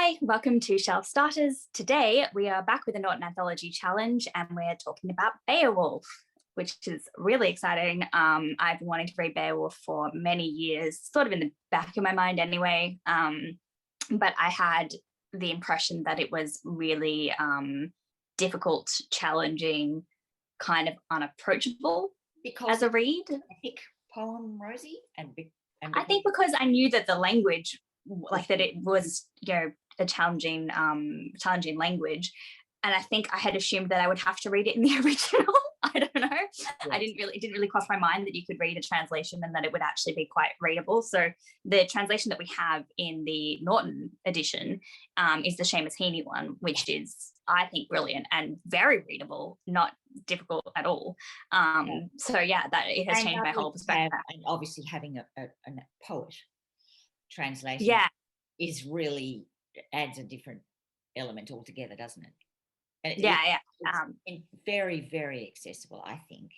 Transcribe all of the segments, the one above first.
Hi, welcome to Shelf Starters. Today we are back with a Norton Anthology Challenge and we're talking about Beowulf, which is really exciting. I've been wanting to read Beowulf for many years, sort of in the back of my mind anyway, but I had the impression that it was really difficult, challenging, kind of unapproachable as a read. Epic poem, Rosie, I think because I knew that the language, like that it was, a challenging language, and I think I had assumed that I would have to read it in the original. I don't know. Yes. It didn't really cross my mind that you could read a translation and that it would actually be quite readable. So the translation that we have in the Norton edition is the Seamus Heaney one, which is, I think, brilliant and very readable, not difficult at all. So yeah, that it has changed my whole perspective. And obviously having a poet translation, is really adds a different element altogether, doesn't it? And it's very, very accessible, I think.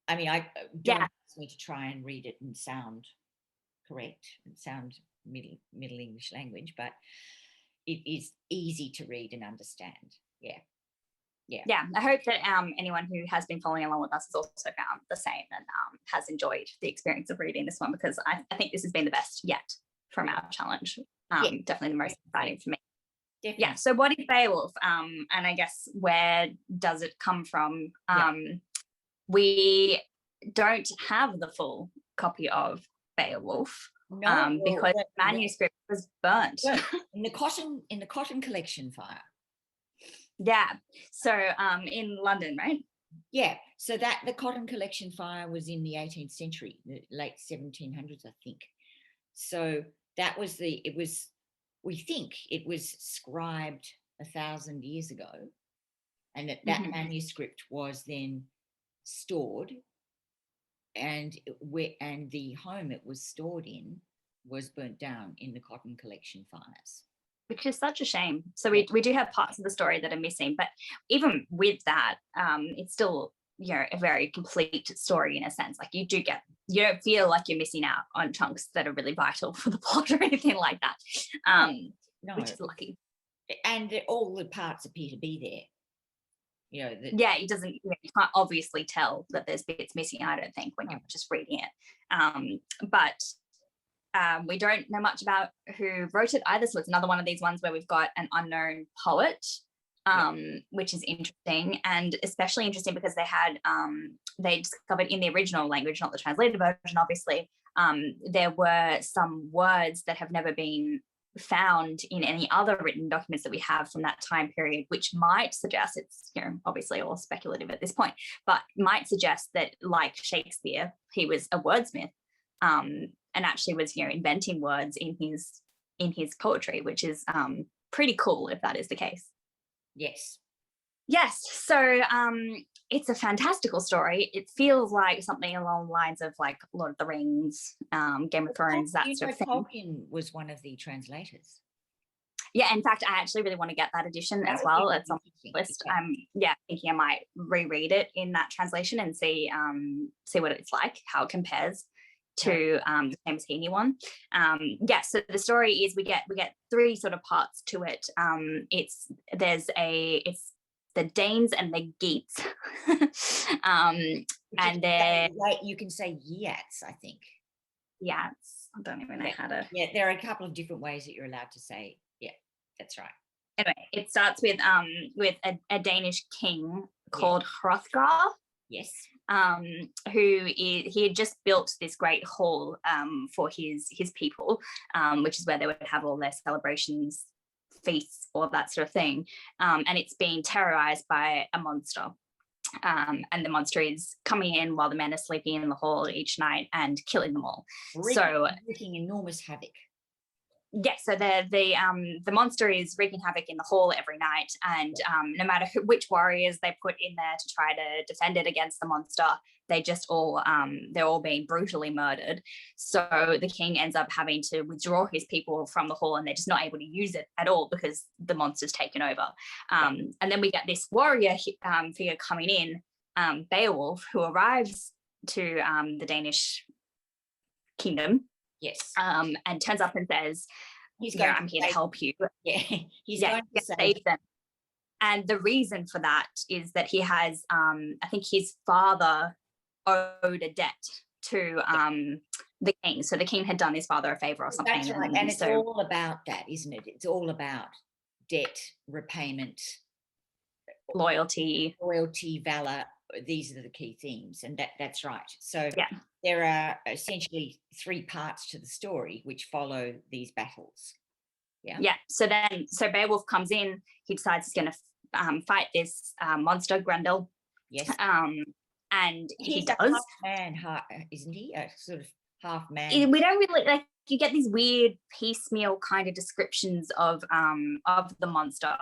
I mean, I don't ask me to try and read it and sound correct and sound middle English language, but it is easy to read and understand. Yeah, I hope that anyone who has been following along with us has also found the same and has enjoyed the experience of reading this one, because I think this has been the best yet from our challenge. Definitely the most exciting for me. Definitely. Yeah, so what is Beowulf? And I guess where does it come from? We don't have the full copy of Beowulf because the manuscript was burnt. in the Cotton Collection fire. Yeah, so in London, right? Yeah, so that the Cotton Collection fire was in the 18th century, the late 1700s, I think. So that was we think it was scribed 1,000 years ago, and that manuscript was then stored, and the home it was stored in was burnt down in the Cotton Collection fires. Which is such a shame. So we do have parts of the story that are missing, but even with that, it's still a very complete story in a sense. Like you don't feel like you're missing out on chunks that are really vital for the plot or anything like that, which is lucky. And all the parts appear to be there. It doesn't. You can't obviously tell that there's bits missing, I don't think, when you're just reading it. But we don't know much about who wrote it either, so it's another one of these ones where we've got an unknown poet, which is interesting, and especially interesting because they discovered in the original language, not the translated version, obviously, there were some words that have never been found in any other written documents that we have from that time period, which might suggest, it's obviously all speculative at this point, but might suggest that, like Shakespeare, he was a wordsmith, and actually was inventing words in his poetry, which is pretty cool if that is the case. Yes. So it's a fantastical story. It feels like something along the lines of like Lord of the Rings, Game of Thrones, that sort of thing. Tolkien was one of the translators. Yeah, in fact, I actually really want to get that edition as well. It's on the list. I'm thinking I might reread it in that translation and see what it's like, how it compares to the Seamus Heaney one. So the story is we get three sort of parts to it. It's the Danes and the Geats, and they're you can say Yeats, I think. Yeats. I don't even know how to. Yeah, there are a couple of different ways that you're allowed to say. Yeah, that's right. Anyway, it starts with a Danish king called Hrothgar. Yes. He had just built this great hall for his people, which is where they would have all their celebrations, feasts, all that sort of thing. And it's being terrorized by a monster. And the monster is coming in while the men are sleeping in the hall each night and killing them all. Wreaking enormous havoc. Yes, so the monster is wreaking havoc in the hall every night, and no matter which warriors they put in there to try to defend it against the monster, they just they're all being brutally murdered. So the king ends up having to withdraw his people from the hall, and they're just not able to use it at all because the monster's taken over. And then we get this warrior figure coming in, Beowulf, who arrives to the Danish kingdom. Yes. And turns up and says, He's going I'm here to help you. Yeah, he's going to save them. And the reason for that is that he has, I think his father owed a debt to the king. So the king had done his father a favor or something. That's right. And it's all about that, isn't it? It's all about debt, repayment, loyalty, valor. These are the key themes. And that's right. So there are essentially 3 parts to the story which follow these battles. Yeah. So Beowulf comes in, he decides he's going to fight this monster, Grendel. Yes. And he's he does. Half man, isn't he? A sort of half man. We don't really like. You get these weird piecemeal kind of descriptions of the monster.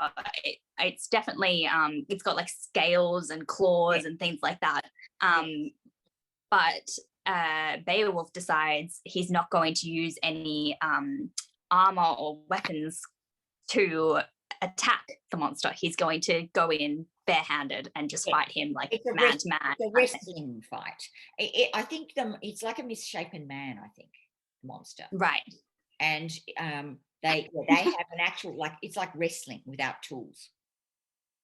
It's definitely it's got like scales and claws and things like that. But Beowulf decides he's not going to use any armor or weapons to attack the monster. He's going to go in barehanded and just fight him like man to man. It's a wrestling fight. I think it's like a misshapen man, I think, monster. Right. And they have an actual, like, it's like wrestling without tools.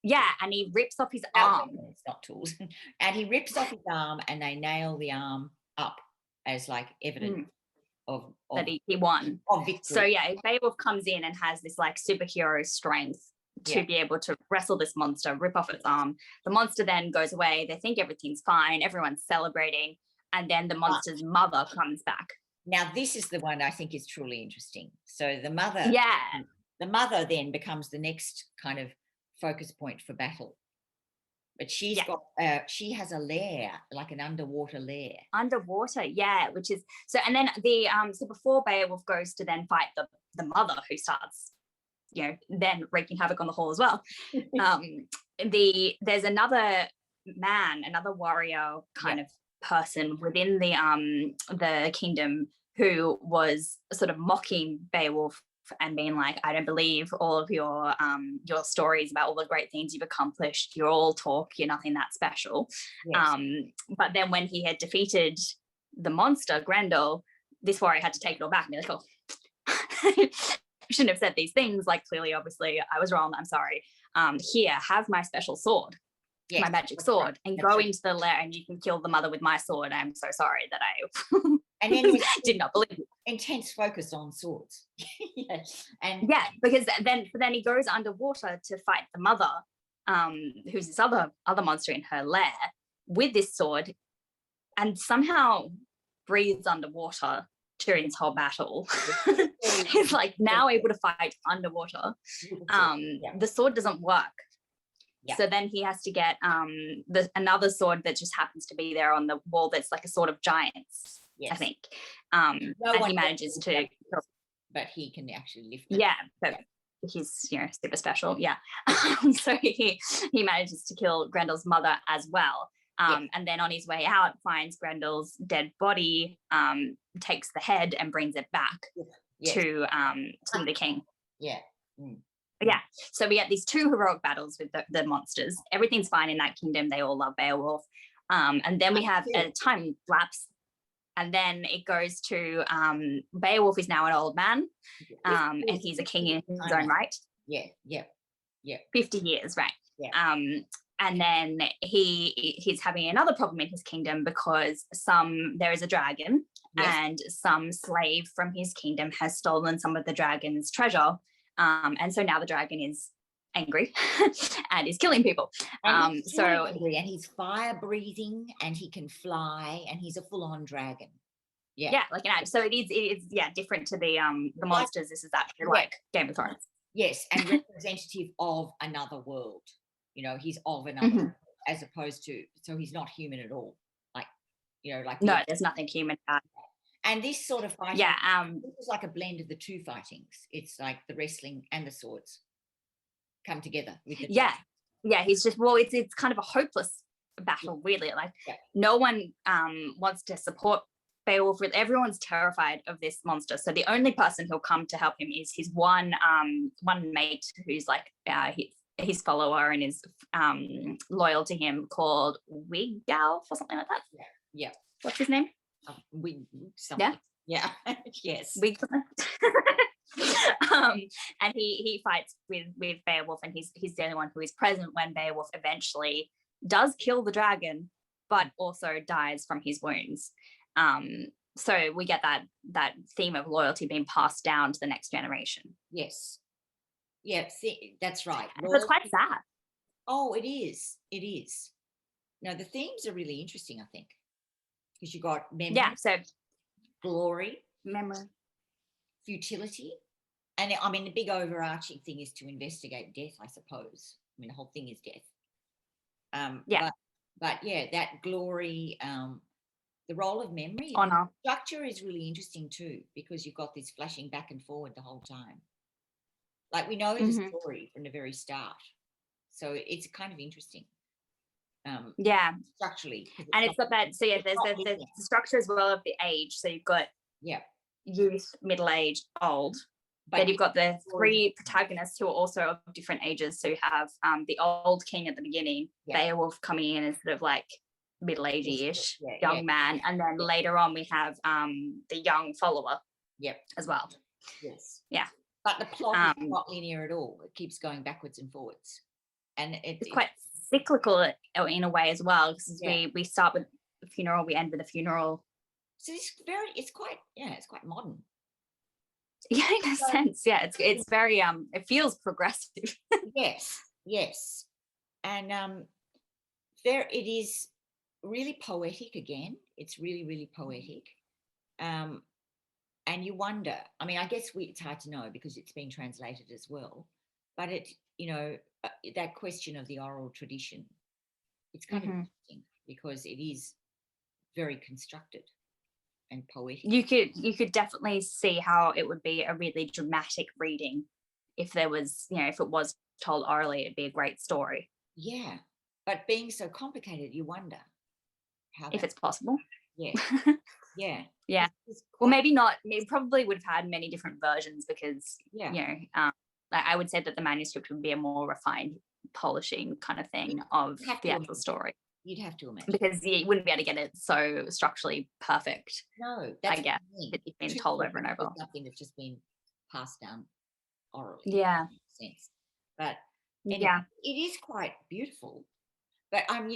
Yeah, and he rips off his arm. It's not tools. And he rips off his arm and they nail the arm up as like evidence of that he won. Of victory. So Beowulf comes in and has this like superhero strength to be able to wrestle this monster, rip off its arm. The monster then goes away. They think everything's fine. Everyone's celebrating. And then the monster's mother comes back. Now, this is the one I think is truly interesting. So the mother, the mother then becomes the next kind of focus point for battle. But she's got, she has a lair, like an underwater lair. Underwater, which is, so, and then so before Beowulf goes to then fight the mother who starts, then wreaking havoc on the hall as well. There's another man, another warrior kind of person within the kingdom who was sort of mocking Beowulf and being like, I don't believe all of your stories about all the great things you've accomplished. You're all talk, you're nothing that special. Yes. But then when he had defeated the monster, Grendel, this warrior had to take it all back and be like, I shouldn't have said these things. Like, clearly, obviously, I was wrong. I'm sorry. Here, have my special sword. Yes, my magic sword, and go into the lair and you can kill the mother with my sword. I'm so sorry that I and then did not believe it. Intense focus on swords. Because then he goes underwater to fight the mother, who's this other monster in her lair with this sword, and somehow breathes underwater during this whole battle. He's like now able to fight underwater. The sword doesn't work. Yeah. So then he has to get another sword that just happens to be there on the wall that's like a sword of giants, I think. And he manages to... But he can actually lift it. Yeah, but he's, super special, so he manages to kill Grendel's mother as well. And then on his way out, finds Grendel's dead body, takes the head and brings it back to the king. Yeah. Mm. Yeah, so we get these 2 heroic battles with the monsters. Everything's fine in that kingdom. They all love Beowulf. And then we have a time lapse. And then it goes to Beowulf is now an old man. And he's a king in his own right. Yeah. 50 years, right. Yeah. And then he's having another problem in his kingdom because there is a dragon and some slave from his kingdom has stolen some of the dragon's treasure. And so now the dragon is angry and is killing people. And he's fire breathing and he can fly and he's a full-on dragon. Yeah, like so it is different to the monsters. This is actually like Game of Thrones. Yes, and representative of another world. He's of another world, as opposed to, so he's not human at all. No, there's nothing human about it. And this sort of fighting, this is like a blend of the 2 fightings. It's like the wrestling and the swords come together with the he's just, it's kind of a hopeless battle, really. Like no one wants to support Beowulf. Everyone's terrified of this monster. So the only person who'll come to help him is his one mate who's like his follower and is loyal to him, called Wiglaf or something like that. What's his name? Yes. Wiglaf. And he fights with Beowulf, and he's the only one who is present when Beowulf eventually does kill the dragon, but also dies from his wounds. So we get that theme of loyalty being passed down to the next generation. Yes. Yeah, that's right. So it's quite sad. Oh, it is. It is. Now, the themes are really interesting, I think, because you got memory, so glory, memory, futility. And I mean, the big overarching thing is to investigate death, I suppose. I mean, the whole thing is death. But yeah, that glory, the role of memory, honor, structure is really interesting too, because you've got this flashing back and forward the whole time. Like, we know the story from the very start, so it's kind of interesting. Structurally, and it's got that. So yeah, there's the structure as well of the age. So you've got youth, middle age, old. But then you've got the three protagonists who are also of different ages. So you have the old king at the beginning, Beowulf coming in as sort of like middle-aged-ish young man, and then later on we have the young follower as well. But the plot is not linear at all. It keeps going backwards and forwards, and it's quite cyclical in a way as well, because we start with the funeral, we end with a funeral. So it's quite modern. Yeah, in a sense. Yeah, it's very it feels progressive. yes, and there it is, really poetic again. It's really, really poetic, and you wonder. I mean, I guess it's hard to know because it's been translated as well, but it, that question of the oral tradition, it's kind of interesting because it is very constructed and poetic. You could definitely see how it would be a really dramatic reading if there was, if it was told orally, it'd be a great story. Yeah, but being so complicated, you wonder how if it's possible. Yeah. Well, maybe not. It probably would have had many different versions because I would say that the manuscript would be a more refined polishing kind of thing of the actual story. You'd have to imagine, because you wouldn't be able to get it so structurally perfect. No, I guess it's been told over and over. Something that's just been passed down orally. Yeah. Sense. But anyway, it is quite beautiful. But and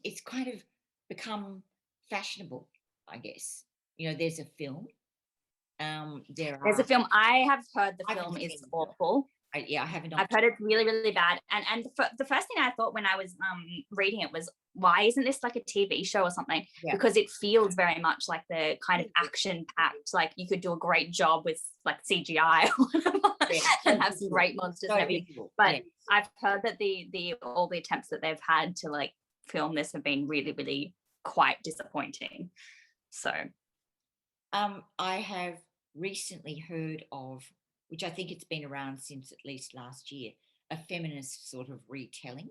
it's kind of become fashionable, I guess. There's a film. There's a film. I have heard the film is awful. I haven't. I've heard it's really, really bad. And the first thing I thought when I was reading it was, why isn't this like a TV show or something? Because it feels very much like the kind of action-packed, like you could do a great job with like CGI or whatever, and have some great monsters and everything. But I've heard that all the attempts that they've had to like film this have been really, really quite disappointing. So I have recently heard of, which I think it's been around since at least last year, a feminist sort of retelling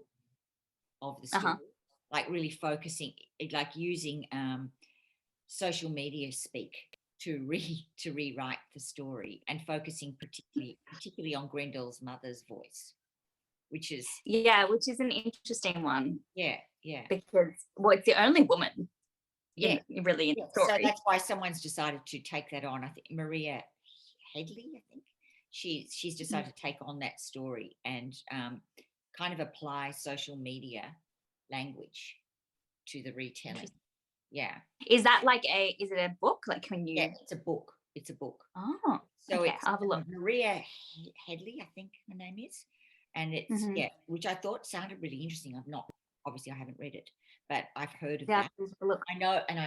of the story, like really focusing, like using social media speak to rewrite the story and focusing particularly on Grendel's mother's voice, which is an interesting one. Yeah. Because it's the only woman. Really in the story. So that's why someone's decided to take that on. I think Maria Headley, I think. She's decided to take on that story and kind of apply social media language to the retelling. Yeah. Is that is it a book? Like, can you? Yeah, it's a book. Oh, so okay. I'll have a look. Maria Headley, I think her name is, and it's which I thought sounded really interesting. Obviously I haven't read it, but I've heard of that. Look. I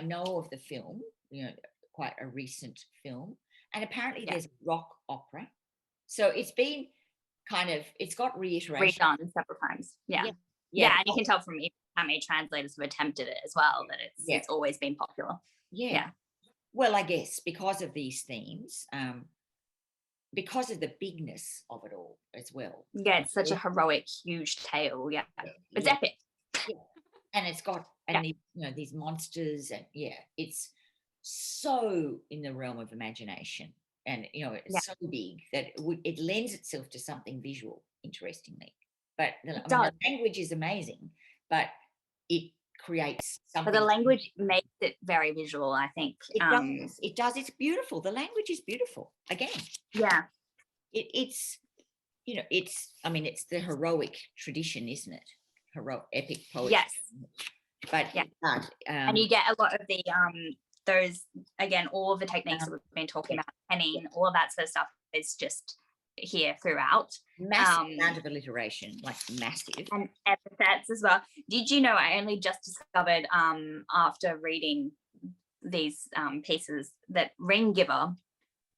know of the film. Quite a recent film, and apparently there's a rock opera. So it's been it's got reiteration. Redone several times. Yeah, and you can tell from how many translators have attempted it as well that it's always been popular. Yeah. Well, I guess because of these themes, because of the bigness of it all as well. Yeah, it's such a heroic, huge tale. Yeah, it's epic. Yeah. And it's got these monsters, and it's so in the realm of imagination. And, it's so big that it lends itself to something visual, interestingly. But the language is amazing, but it creates But something. the language makes it very visual, I think. It does. It's beautiful. The language is beautiful. Again. Yeah. It's, you know, it's the heroic tradition, isn't it? Heroic epic poetry. Yes. But yeah. And you get a lot of the those, again, all of the techniques that we've been talking about, penning, all of that sort of stuff is just here throughout. Massive amount of alliteration, like massive. And epithets as well. Did you know, I only just discovered after reading these pieces that ring giver,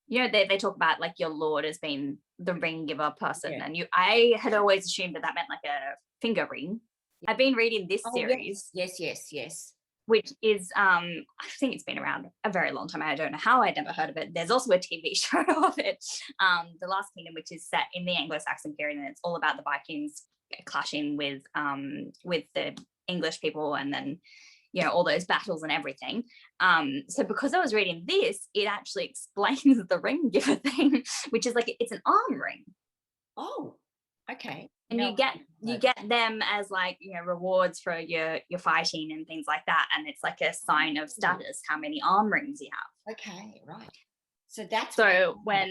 you know, they talk about like your lord as being the ring giver person. Yeah. And I had always assumed that meant like a finger ring. I've been reading this series. Yes. Which is, I think it's been around a very long time. I don't know how I'd never heard of it. There's also a TV show of it, The Last Kingdom, which is set in the Anglo-Saxon period, and it's all about the Vikings clashing with the English people, and then, you know, all those battles and everything. So because I was reading this, it actually explains the ring giver thing, which is like, it's an arm ring. Oh, okay. And you get them as, like, you know, rewards for your fighting and things like that, and it's like a sign of status how many arm rings you have. Okay, right. So that's when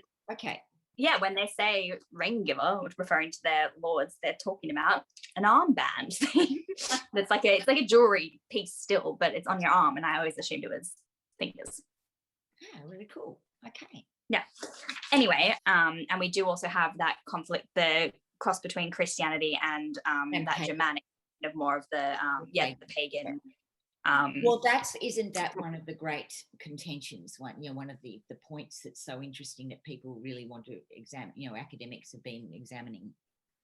they say ring giver, referring to their lords, they're talking about an armband thing. It's like a jewelry piece still, but it's on your arm, and I always assumed it was fingers. Yeah, really cool. Okay. Yeah. Anyway, and we do also have that conflict, the cross between Christianity and that pagan. Germanic, of more of the the pagan. Well, isn't that one of the great contentions? One of the points that's so interesting that people really want to examine. You know, academics have been examining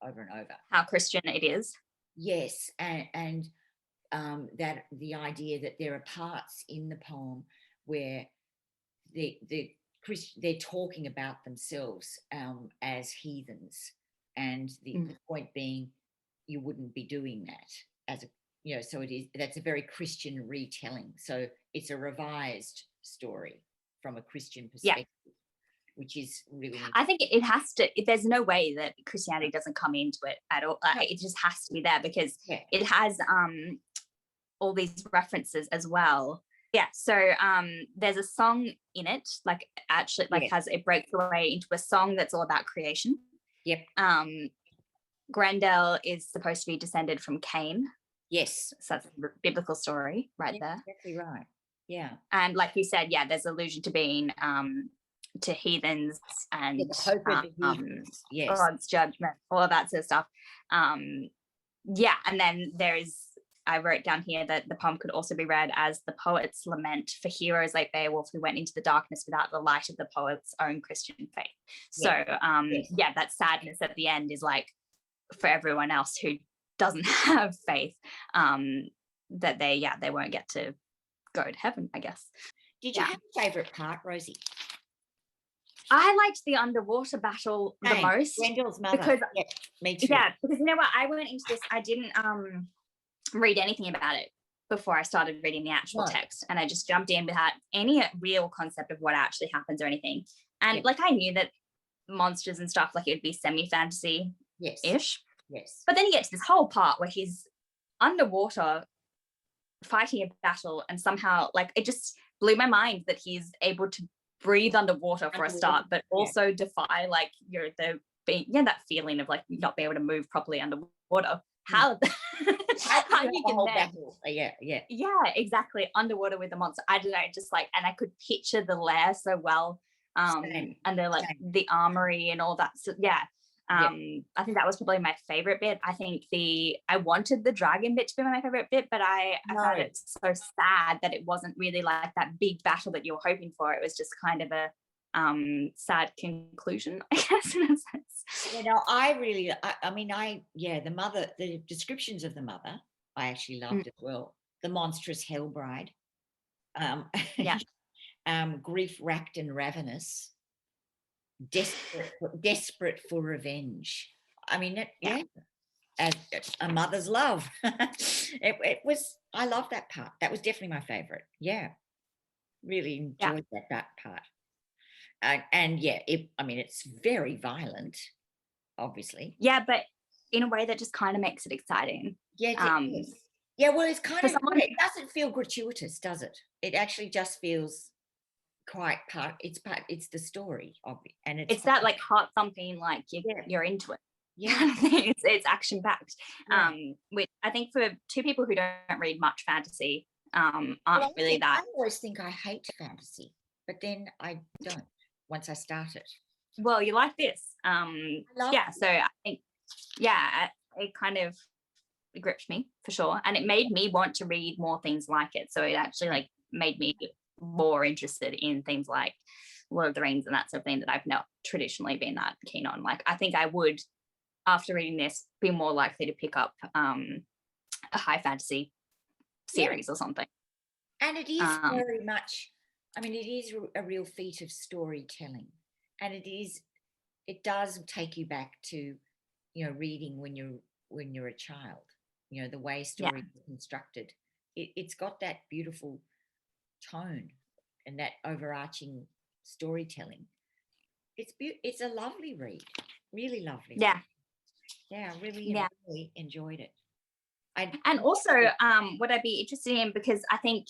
over and over how Christian it is. Yes, and that the idea that there are parts in the poem where they're talking about themselves as heathens. And the point being, you wouldn't be doing that as a, you know, so that's a very Christian retelling. So it's a revised story from a Christian perspective, which is really interesting. I think it has to, there's no way that Christianity doesn't come into it at all. No. It just has to be there because it has all these references as well. Yeah, so there's a song in it, like actually has it breaks away into a song that's all about creation. Yep. Grendel is supposed to be descended from Cain. Yes. So that's a biblical story there. Exactly right. Yeah. And like you said, there's allusion to being to heathens and the hope of the heathens. Yes. God's judgment, all of that sort of stuff. And then I wrote down here that the poem could also be read as the poet's lament for heroes like Beowulf who went into the darkness without the light of the poet's own Christian faith. So, that sadness at the end is like for everyone else who doesn't have faith, that they won't get to go to heaven, I guess. Did you have a favourite part, Rosie? I liked the underwater battle the most. Grendel's mother. Because, me too. Yeah, because you know what? I went into this, I didn't read anything about it before I started reading the actual text, and I just jumped in without any real concept of what actually happens or anything. And like I knew that monsters and stuff, like it would be semi-fantasy ish. Yes. But then you get to this whole part where he's underwater fighting a battle, and somehow like it just blew my mind that he's able to breathe underwater for a start, but also defy like that feeling of like not being able to move properly underwater. How you can exactly, underwater with a monster. I don't know, just like, and I could picture the lair so well, and they're like the armory and all that. So I think that was probably my favorite bit. I think I wanted the dragon bit to be my favorite bit, but I found it so sad that it wasn't really like that big battle that you were hoping for. It was just kind of a sad conclusion, I guess, in a sense. You know, the descriptions of the mother, I actually loved as well. The monstrous hell bride, grief-racked and ravenous, desperate for revenge. I mean, as a mother's love. It was. I love that part. That was definitely my favorite. Yeah, really enjoyed that part. It's very violent, obviously. Yeah, but in a way that just kind of makes it exciting. Yeah, Yeah, well, it's kind of, someone, it doesn't feel gratuitous, does it? It actually just feels quite it's the story of it, and it's that like heart thumping, like you're into it. Yeah. It's action packed. Yeah. Which I think for two people who don't read much fantasy, aren't Well, really that. I always think I hate fantasy, but then I don't once I start it. Well, you like this. Yeah, so I think, yeah, it kind of gripped me for sure. And it made me want to read more things like it. So it actually like made me more interested in things like Lord of the Rings and that sort of thing that I've not traditionally been that keen on. Like I think I would, after reading this, be more likely to pick up a high fantasy series or something. And it is very much, I mean, it is a real feat of storytelling. And it does take you back to, you know, reading when you're a child, you know, the way stories are constructed. It's got that beautiful tone and that overarching storytelling. It's a lovely read, really lovely. Yeah. Yeah, I really enjoyed it. And also, what I'd be interested in, because I think,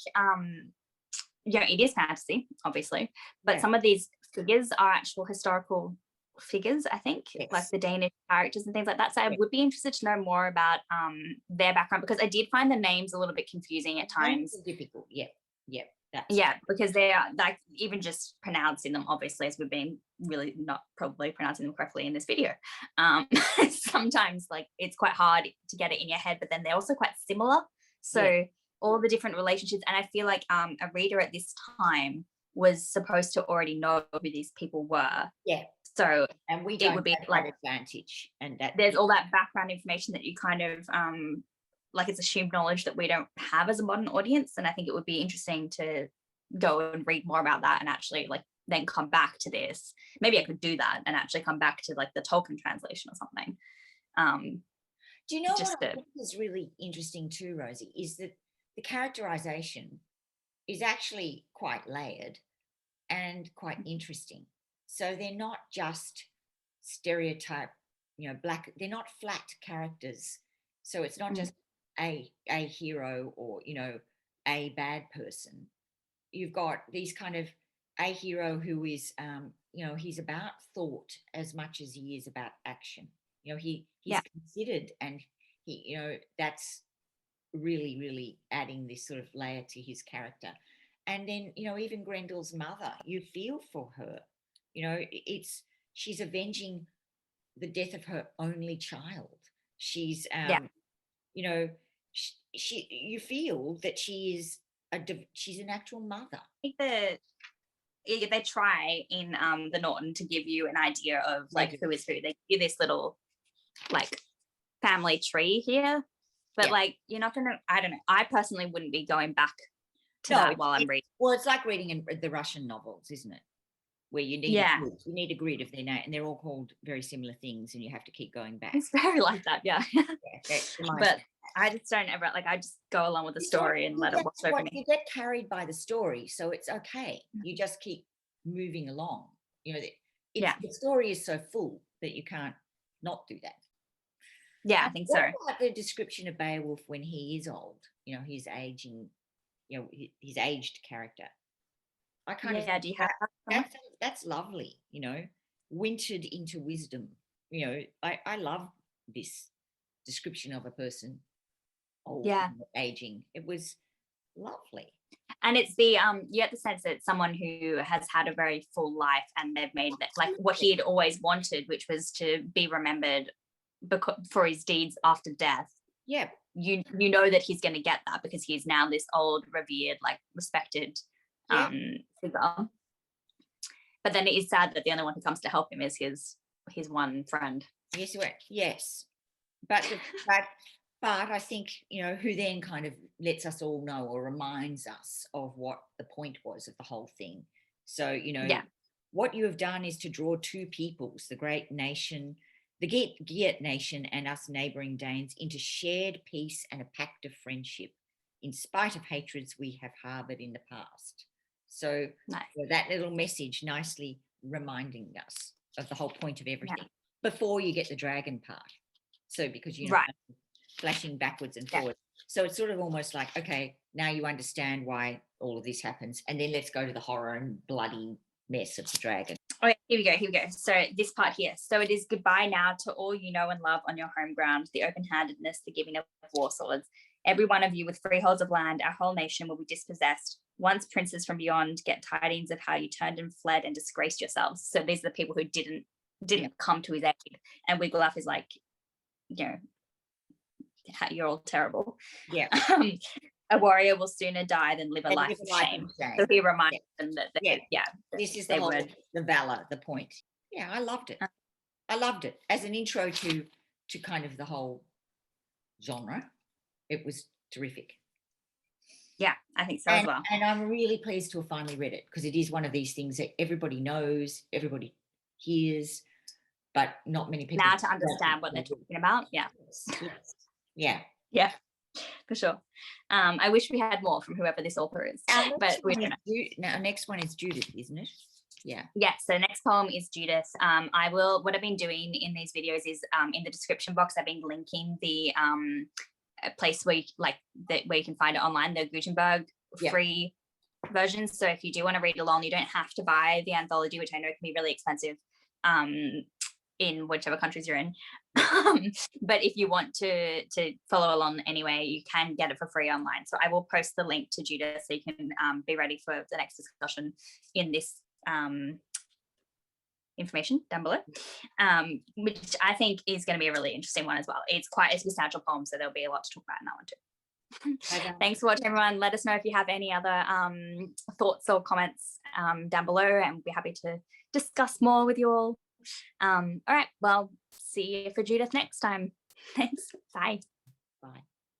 it is fantasy, obviously, but some of these figures are actual historical figures, I think, like the Danish characters and things like that. So I would be interested to know more about their background, because I did find the names a little bit confusing at times. Difficult, because they are like, even just pronouncing them, obviously, as we've been really not probably pronouncing them correctly in this video, sometimes like it's quite hard to get it in your head, but then they're also quite similar. So all the different relationships, and I feel like a reader at this time was supposed to already know who these people were. So and we don't it would be have like that advantage, and that there's all that background information that you kind of like it's assumed knowledge that we don't have as a modern audience. And I think it would be interesting to go and read more about that and actually like then come back to this. Maybe I could do that and actually come back to like the Tolkien translation or something. Do you know what I think is really interesting too, Rosie, is that the characterization is actually quite layered and quite interesting. So they're not just stereotype, you know, black, they're not flat characters. So it's not just a hero or, you know, a bad person. You've got these kind of a hero who is, you know, he's about thought as much as he is about action. You know, he's considered, and he, you know, that's really, really adding this sort of layer to his character. And then, you know, even Grendel's mother, you feel for her. You know, she's avenging the death of her only child. She's, you know, she you feel that she's an actual mother. I think they try in the Norton to give you an idea of like who is who. They give you this little like family tree here, but like you're not gonna, I don't know, I personally wouldn't be going back to that while I'm reading. Well, it's like reading in the Russian novels, isn't it? Where you need you need a grid of their name, and they're all called very similar things, and you have to keep going back. It's very like that, but I just don't ever, like, I just go along with the story and let it wash over me. You get carried by the story, so it's okay. You just keep moving along. You know, the story is so full that you can't not do that. Yeah, I think so. What about the description of Beowulf when he is old? You know, his aging, you know, his aged character. I kind of do you have that's lovely, you know, wintered into wisdom. You know, I love this description of a person old, aging. It was lovely. And it's the you get the sense that it's someone who has had a very full life, and they've made that, like what he had always wanted, which was to be remembered for his deeds after death. Yeah, you know that he's going to get that because he's now this old, revered, like respected figure. But then it is sad that the only one who comes to help him is his one friend. Yes, but I think, you know, who then kind of lets us all know or reminds us of what the point was of the whole thing. So, you know, what you have done is to draw two peoples, the great nation, the Geat nation, and us neighbouring Danes, into shared peace and a pact of friendship, in spite of hatreds we have harboured in the past. So that little message nicely reminding us of the whole point of everything before you get the dragon part. So because, you know, flashing backwards and forwards. So it's sort of almost like, okay, now you understand why all of this happens, and then let's go to the horror and bloody mess of the dragon. Oh, here we go. So this part here. So it is goodbye now to all you know and love on your home ground, the open-handedness, the giving of war swords. Every one of you with freeholds of land, our whole nation will be dispossessed. Once princes from beyond get tidings of how you turned and fled and disgraced yourselves. So these are the people who didn't come to his aid. And Wiglaf is like, you know, you're all terrible. Yeah. A warrior will sooner die than live a life of shame. So he reminds them that this is the valor, the point. Yeah, I loved it. I loved it as an intro to kind of the whole genre. It was terrific. Yeah, I think so as well. And I'm really pleased to have finally read it, because it is one of these things that everybody knows, everybody hears, but not many people now to understand what they're talking about. Yeah. Yeah. Yeah, for sure. I wish we had more from whoever this author is, but we don't know. Now, next one is Judith, isn't it? Yeah. So next poem is Judith. What I've been doing in these videos is in the description box, I've been linking the place where you can find it online, the Gutenberg free versions. So if you do want to read along, you don't have to buy the anthology, which I know can be really expensive in whichever countries you're in. But if you want to follow along anyway, you can get it for free online. So I will post the link to Judith so you can be ready for the next discussion in this information down below, which I think is going to be a really interesting one as well. It's quite a substantial poem, so there'll be a lot to talk about in that one too. Thanks for watching, everyone. Let us know if you have any other thoughts or comments down below, and we'll be happy to discuss more with you all. All right, well, see you for Judith next time. Thanks. Bye. Bye.